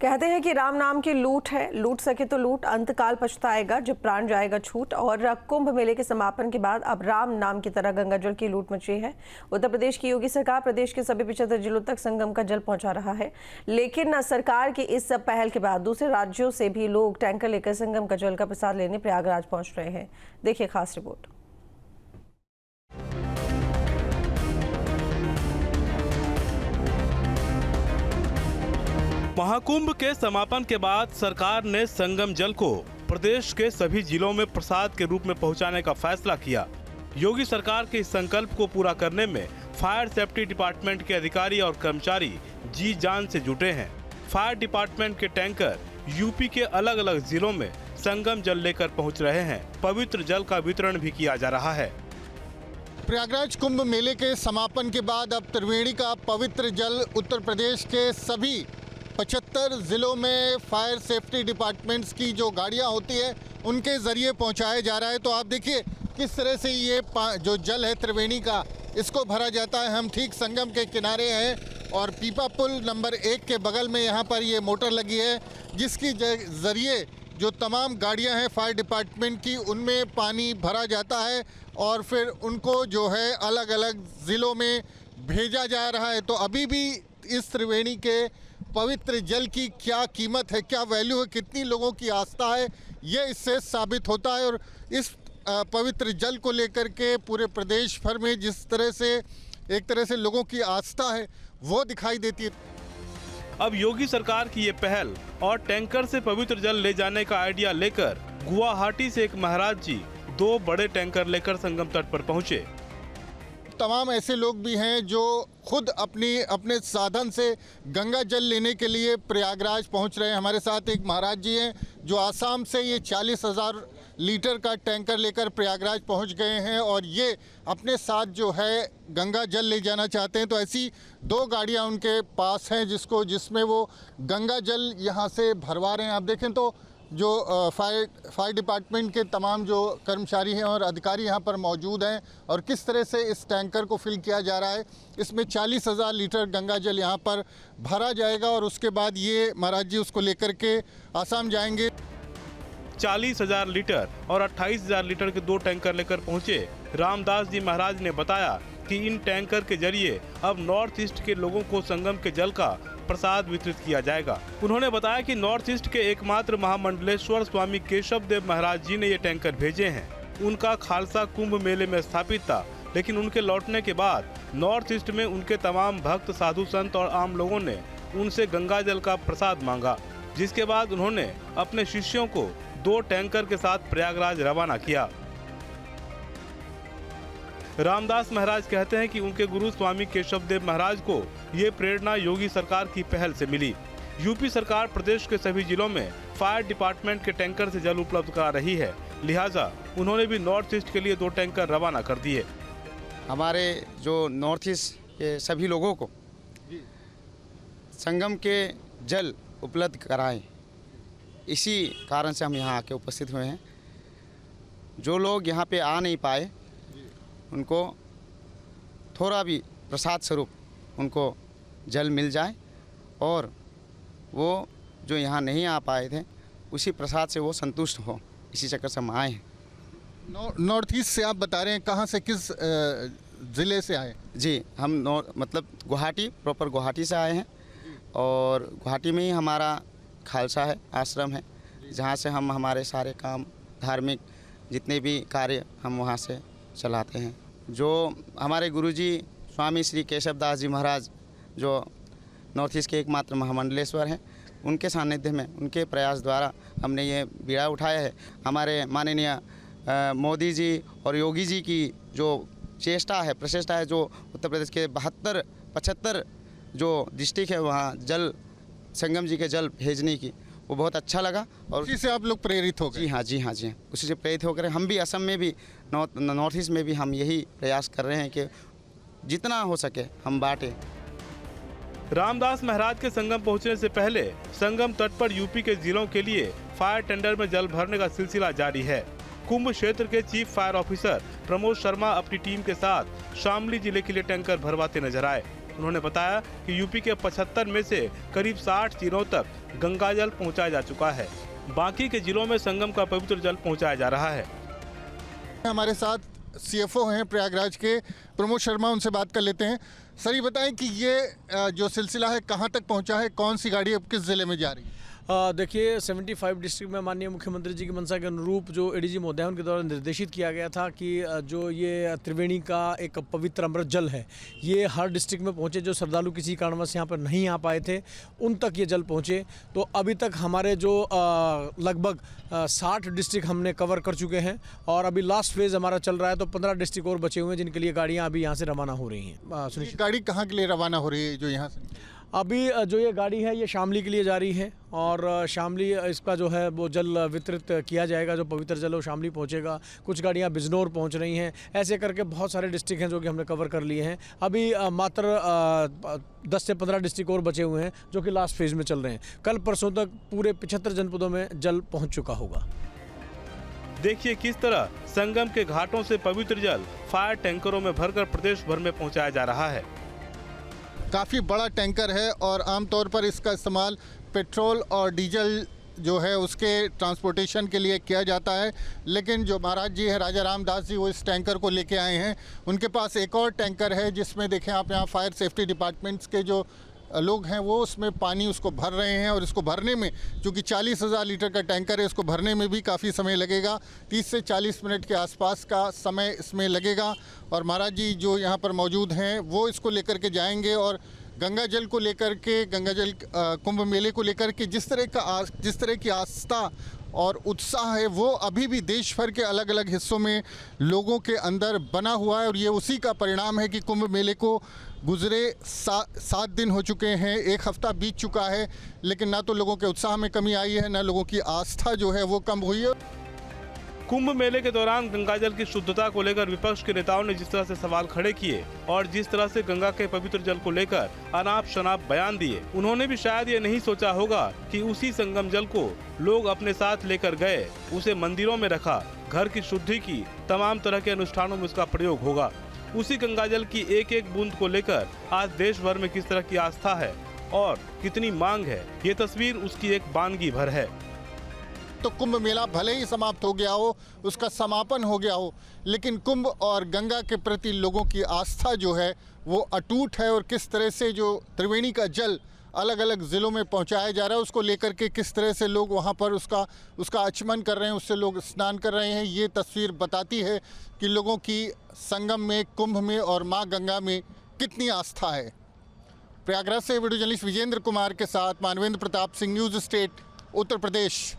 कहते हैं कि राम नाम की लूट है, लूट सके तो लूट, अंतकाल पछताएगा जब प्राण जाएगा छूट। और कुंभ मेले के समापन के बाद अब राम नाम की तरह गंगाजल की लूट मची है। उत्तर प्रदेश की योगी सरकार प्रदेश के सभी 75 जिलों तक संगम का जल पहुंचा रहा है, लेकिन सरकार की इस पहल के बाद दूसरे राज्यों से भी लोग टैंकर लेकर संगम का जल का प्रसाद लेने प्रयागराज पहुंच रहे हैं। देखिए खास रिपोर्ट। महाकुंभ के समापन के बाद सरकार ने संगम जल को प्रदेश के सभी जिलों में प्रसाद के रूप में पहुंचाने का फैसला किया। योगी सरकार के इस संकल्प को पूरा करने में फायर सेफ्टी डिपार्टमेंट के अधिकारी और कर्मचारी जी जान से जुटे हैं। फायर डिपार्टमेंट के टैंकर यूपी के अलग अलग जिलों में संगम जल लेकर पहुंच रहे हैं। पवित्र जल का वितरण भी किया जा रहा है। प्रयागराज कुंभ मेले के समापन के बाद अब त्रिवेणी का पवित्र जल उत्तर प्रदेश के सभी 75 ज़िलों में फायर सेफ्टी डिपार्टमेंट्स की जो गाड़ियां होती है उनके ज़रिए पहुंचाया जा रहा है। तो आप देखिए किस तरह से ये जो जल है त्रिवेणी का, इसको भरा जाता है। हम ठीक संगम के किनारे हैं और पीपा पुल नंबर 1 के बगल में यहाँ पर ये मोटर लगी है, जिसकी ज़रिए जो तमाम गाड़ियाँ हैं फायर डिपार्टमेंट की, उनमें पानी भरा जाता है और फिर उनको जो है अलग अलग ज़िलों में भेजा जा रहा है। तो अभी भी इस त्रिवेणी के पवित्र जल की क्या कीमत है, क्या वैल्यू है, कितनी लोगों की आस्था है, ये इससे साबित होता है। और इस पवित्र जल को लेकर के पूरे प्रदेश भर में जिस तरह से एक तरह से लोगों की आस्था है वो दिखाई देती है। अब योगी सरकार की ये पहल और टैंकर से पवित्र जल ले जाने का आइडिया लेकर गुवाहाटी से एक महाराज जी 2 बड़े टैंकर लेकर संगम तट पर पहुंचे। तमाम ऐसे लोग भी हैं जो खुद अपने साधन से गंगा जल लेने के लिए प्रयागराज पहुंच रहे हैं। हमारे साथ एक महाराज जी हैं जो आसाम से ये 40,000 लीटर का टैंकर लेकर प्रयागराज पहुंच गए हैं और ये अपने साथ जो है गंगा जल ले जाना चाहते हैं। तो ऐसी 2 गाड़ियां उनके पास हैं जिसमें वो गंगा जल यहां से भरवा रहे हैं। आप देखें तो जो फायर डिपार्टमेंट के तमाम जो कर्मचारी हैं और अधिकारी यहाँ पर मौजूद हैं और किस तरह से इस टैंकर को फिल किया जा रहा है। इसमें 40,000 लीटर गंगा जल यहाँ पर भरा जाएगा और उसके बाद ये महाराज जी उसको लेकर के आसाम जाएंगे। 40,000 लीटर और 28,000 लीटर के 2 टैंकर लेकर पहुँचे। रामदास जी महाराज ने बताया कि इन टैंकर के जरिए अब नॉर्थ ईस्ट के लोगों को संगम के जल का प्रसाद वितरित किया जाएगा। उन्होंने बताया कि नॉर्थ ईस्ट के एकमात्र महामंडलेश्वर स्वामी केशव देव महाराज जी ने ये टैंकर भेजे हैं। उनका खालसा कुंभ मेले में स्थापित था, लेकिन उनके लौटने के बाद नॉर्थ ईस्ट में उनके तमाम भक्त, साधु संत और आम लोगों ने उनसे गंगा जल का प्रसाद मांगा, जिसके बाद उन्होंने अपने शिष्यों को 2 टैंकर के साथ प्रयागराज रवाना किया। रामदास महाराज कहते हैं कि उनके गुरु स्वामी केशव देव महाराज को ये प्रेरणा योगी सरकार की पहल से मिली। यूपी सरकार प्रदेश के सभी जिलों में फायर डिपार्टमेंट के टैंकर से जल उपलब्ध करा रही है, लिहाजा उन्होंने भी नॉर्थ ईस्ट के लिए 2 टैंकर रवाना कर दिए। हमारे जो नॉर्थ ईस्ट के सभी लोगों को संगम के जल उपलब्ध कराएं, इसी कारण से हम यहाँ आके उपस्थित हुए हैं। जो लोग यहाँ पे आ नहीं पाए उनको थोड़ा भी प्रसाद स्वरूप उनको जल मिल जाए और वो जो यहाँ नहीं आ पाए थे उसी प्रसाद से वो संतुष्ट हो, इसी चक्कर से हम आए हैं। नॉर्थ ईस्ट से आप बता रहे हैं, कहाँ से, किस ज़िले से आए? जी, हम मतलब गुवाहाटी, प्रॉपर गुवाहाटी से आए हैं और गुवाहाटी में ही हमारा खालसा है, आश्रम है, जहाँ से हम हमारे सारे काम, धार्मिक जितने भी कार्य हम वहाँ से चलाते हैं। जो हमारे गुरुजी स्वामी श्री केशव दास जी महाराज जो नॉर्थ ईस्ट के एकमात्र महामंडलेश्वर हैं, उनके सानिध्य में, उनके प्रयास द्वारा हमने ये बीड़ा उठाया है। हमारे माननीय मोदी जी और योगी जी की जो चेष्टा है, प्रचेष्टा है, जो उत्तर प्रदेश के 75 जो डिस्ट्रिक्ट है वहाँ जल, संगम जी के जल भेजने की, वो बहुत अच्छा लगा और उसी से आप लोग प्रेरित हो गए? जी हाँ, जी हाँ, जी हाँ, उसी से प्रेरित होकर हम भी असम में भी, नॉर्थ ईस्ट में भी हम यही प्रयास कर रहे हैं कि जितना हो सके हम बांटें। रामदास महाराज के संगम पहुंचने से पहले संगम तट पर यूपी के जिलों के लिए फायर टेंडर में जल भरने का सिलसिला जारी है। कुंभ क्षेत्र के chief fire officer Pramod Sharma अपनी टीम के साथ शामली जिले के लिए टैंकर भरवाते नजर आए। उन्होंने बताया कि यूपी के 75 में से करीब 60 जिलों तक गंगा जल पहुँचाया जा चुका है। बाकी के जिलों में संगम का पवित्र जल पहुँचाया जा रहा है। हमारे साथ सीएफओ हैं प्रयागराज के प्रमोद शर्मा, उनसे बात कर लेते हैं। सर ये बताएं कि ये जो सिलसिला है कहाँ तक पहुँचा है, कौन सी गाड़ी अब किस ज़िले में जा रही है? देखिए 75 डिस्ट्रिक्ट में माननीय मुख्यमंत्री जी की मंशा के अनुरूप जो एडीजी महोदय उनके द्वारा निर्देशित किया गया था कि जो ये त्रिवेणी का एक पवित्र अमृत जल है ये हर डिस्ट्रिक्ट में पहुँचे। जो श्रद्धालु किसी कारणवश यहाँ पर नहीं आ पाए थे उन तक ये जल पहुँचे। तो अभी तक हमारे जो लगभग 60 डिस्ट्रिक्ट हमने कवर कर चुके हैं और अभी लास्ट फेज़ हमारा चल रहा है। तो 15 डिस्ट्रिक्ट और बचे हुए हैं जिनके लिए गाड़ियाँ अभी यहाँ से रवाना हो रही हैं। ये गाड़ी कहाँ के लिए रवाना हो रही है जो यहाँ से? अभी जो ये गाड़ी है ये शामली के लिए जा रही है और शामली इसका जो है वो जल वितरित किया जाएगा। जो पवित्र जल वो शामली पहुंचेगा। कुछ गाड़ियां बिजनौर पहुंच रही हैं। ऐसे करके बहुत सारे डिस्ट्रिक्ट हैं जो कि हमने कवर कर लिए हैं। अभी मात्र 10 से 15 डिस्ट्रिक्ट और बचे हुए हैं जो कि लास्ट फेज़ में चल रहे हैं। कल परसों तक पूरे 75 जनपदों में जल पहुँच चुका होगा। देखिए किस तरह संगम के घाटों से पवित्र जल फायर टैंकरों में भरकर प्रदेश भर में पहुँचाया जा रहा है। काफ़ी बड़ा टैंकर है और आमतौर पर इसका इस्तेमाल पेट्रोल और डीजल जो है उसके ट्रांसपोर्टेशन के लिए किया जाता है। लेकिन जो महाराज जी हैं राजा रामदास जी, वो इस टैंकर को लेके आए हैं। उनके पास एक और टैंकर है जिसमें देखें आप यहाँ फायर सेफ्टी डिपार्टमेंट्स के जो लोग हैं वो उसमें पानी उसको भर रहे हैं। और इसको भरने में चूँकि 40,000 लीटर का टैंकर है, इसको भरने में भी काफ़ी समय लगेगा। 30 से 40 मिनट के आसपास का समय इसमें लगेगा। और महाराज जी जो यहाँ पर मौजूद हैं वो इसको लेकर के जाएंगे और गंगा जल को लेकर के, गंगा जल कुंभ मेले को लेकर के जिस तरह की आस्था और उत्साह है वो अभी भी देश भर के अलग अलग हिस्सों में लोगों के अंदर बना हुआ है। और ये उसी का परिणाम है कि कुंभ मेले को गुजरे 7 दिन हो चुके हैं, 1 हफ्ता बीत चुका है, लेकिन ना तो लोगों के उत्साह में कमी आई है, ना लोगों की आस्था जो है वो कम हुई है। कुंभ मेले के दौरान गंगाजल की शुद्धता को लेकर विपक्ष के नेताओं ने जिस तरह से सवाल खड़े किए और जिस तरह से गंगा के पवित्र जल को लेकर अनाप शनाप बयान दिए, उन्होंने भी शायद ये नहीं सोचा होगा कि उसी संगम जल को लोग अपने साथ लेकर गए, उसे मंदिरों में रखा, घर की शुद्धि की, तमाम तरह के अनुष्ठानों में उसका प्रयोग होगा। उसी गंगाजल की एक एक बूंद को लेकर आज देश भर में किस तरह की आस्था है और कितनी मांग है, ये तस्वीर उसकी एक वानगी भर है। तो कुंभ मेला भले ही समाप्त हो गया हो, उसका समापन हो गया हो, लेकिन कुंभ और गंगा के प्रति लोगों की आस्था जो है वो अटूट है। और किस तरह से जो त्रिवेणी का जल अलग अलग ज़िलों में पहुंचाया जा रहा है उसको लेकर के किस तरह से लोग वहां पर उसका आचमन कर रहे हैं, उससे लोग स्नान कर रहे हैं, ये तस्वीर बताती है कि लोगों की संगम में, कुंभ में और माँ गंगा में कितनी आस्था है। प्रयागराज से वीडियो जर्नलिस्ट विजेंद्र कुमार के साथ मानवेंद्र प्रताप सिंह, न्यूज़ स्टेट, उत्तर प्रदेश।